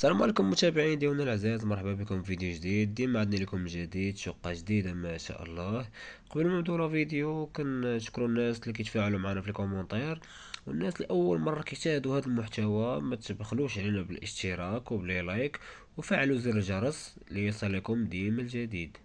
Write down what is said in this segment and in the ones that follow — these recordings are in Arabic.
السلام عليكم متابعين ديالنا الأعزاء، مرحبا بكم في فيديو جديد. ديما عندنا لكم جديد، شقة جديدة ما شاء الله. قبل ما نبداو لا فيديو كنشكروا الناس اللي كيتفاعلوا معنا في الكومنتير، والناس اللي اول مره كيشاهدوا هذا المحتوى ما تبخلوش علينا بالاشتراك وبلي لايك وفعلوا زر الجرس ليصلكم ديما الجديد.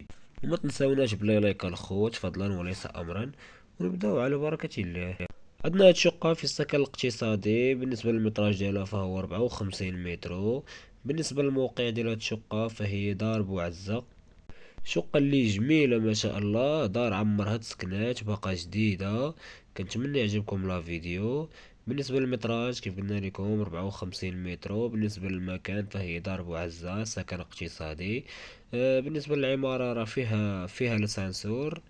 وما تنساوناش بلي لايك الخوت فضلا وليس امرا. ونبداو على بركة الله. عندنا هاد الشقة في السكن الاقتصادي. بالنسبة للمتراج ديالها فهو 54 مترو. بالنسبة للموقع ديال هاد الشقة فهي دار بوعزة. شقة اللي جميلة ما شاء الله، دار عمرها تسكنات باقا جديدة. كنتمنى يعجبكم لا فيديو. بالنسبة للمتراج كيف قلنا لكم 54 مترو. بالنسبة للمكان فهي دار بوعزة سكن اقتصادي. بالنسبة للعمارة راه فيها لسانسور.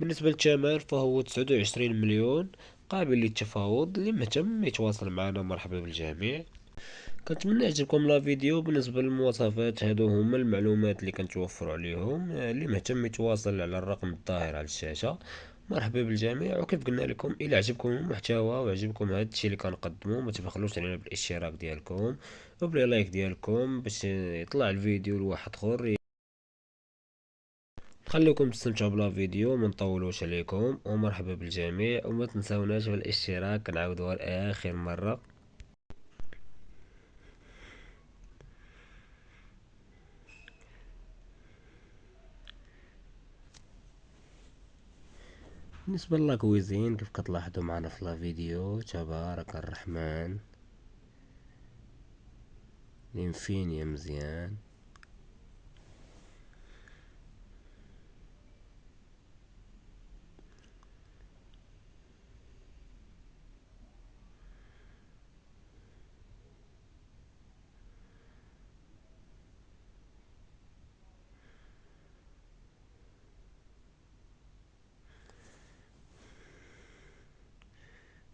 بالنسبة للثمن فهو 29 مليون، قابل للتفاوض. اللي مهتم يتواصل معنا مرحبا بالجميع. كنتمنى يعجبكم لا فيديو. بالنسبه للمواصفات هادو هما المعلومات اللي كنتوفروا عليهم. اللي مهتم يتواصل على الرقم الظاهر على الشاشه. مرحبا بالجميع. وكيف قلنا لكم الى عجبكم المحتوى وعجبكم هذا الشيء اللي كنقدمه ما تبخلوش علينا بالاشتراك ديالكم وبلا لايك ديالكم باش يطلع الفيديو لواحد اخر. خليكم تستمتعوا بلا فيديو، ما نطولوش عليكم. ومرحبا بالجميع. وما تنساوناش بالاشتراك، كنعاودوها لاخر مره. بالنسبة للاكويزين كيف كتلاحظوا معنا في لا فيديو، تبارك الرحمن، لينفينيا مزيان.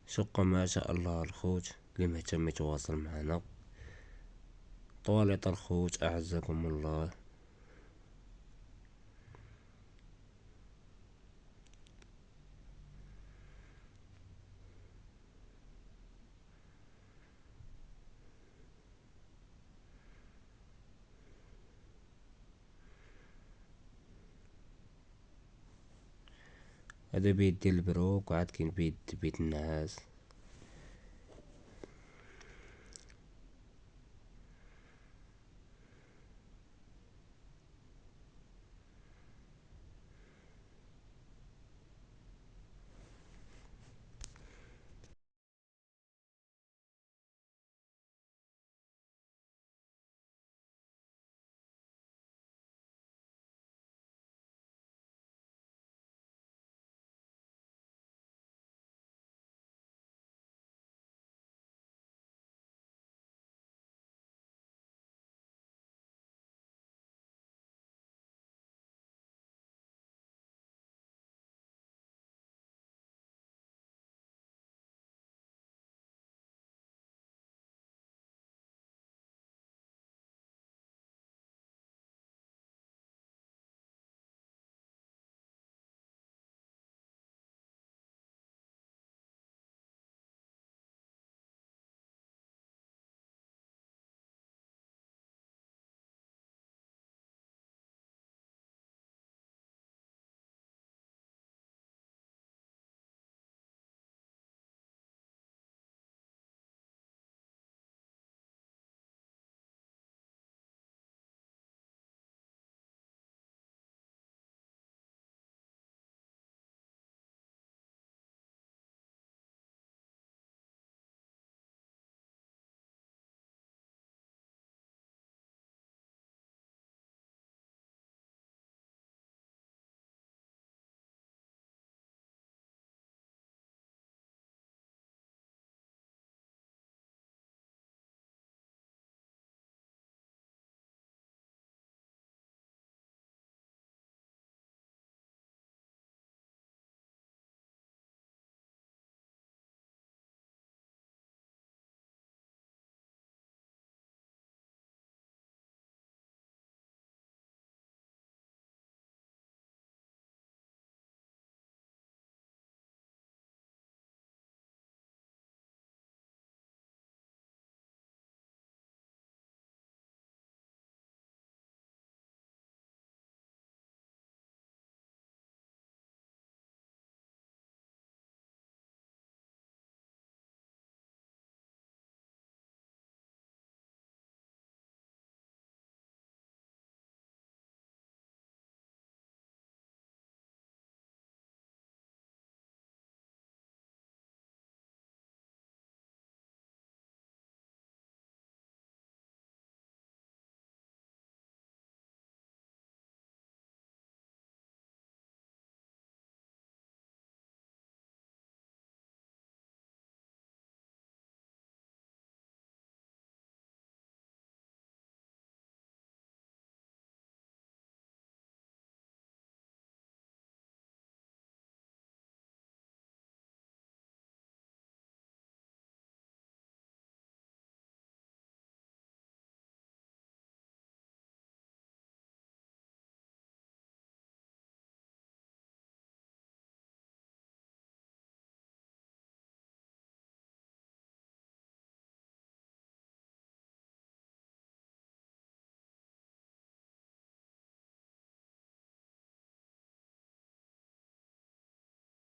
شقة ما شاء الله الخوت، اللي مهتم يتواصل معنا. طواليط الخوت أعزكم الله. هذا بيت ديال البروك، وعاد كاين بيت النعاس.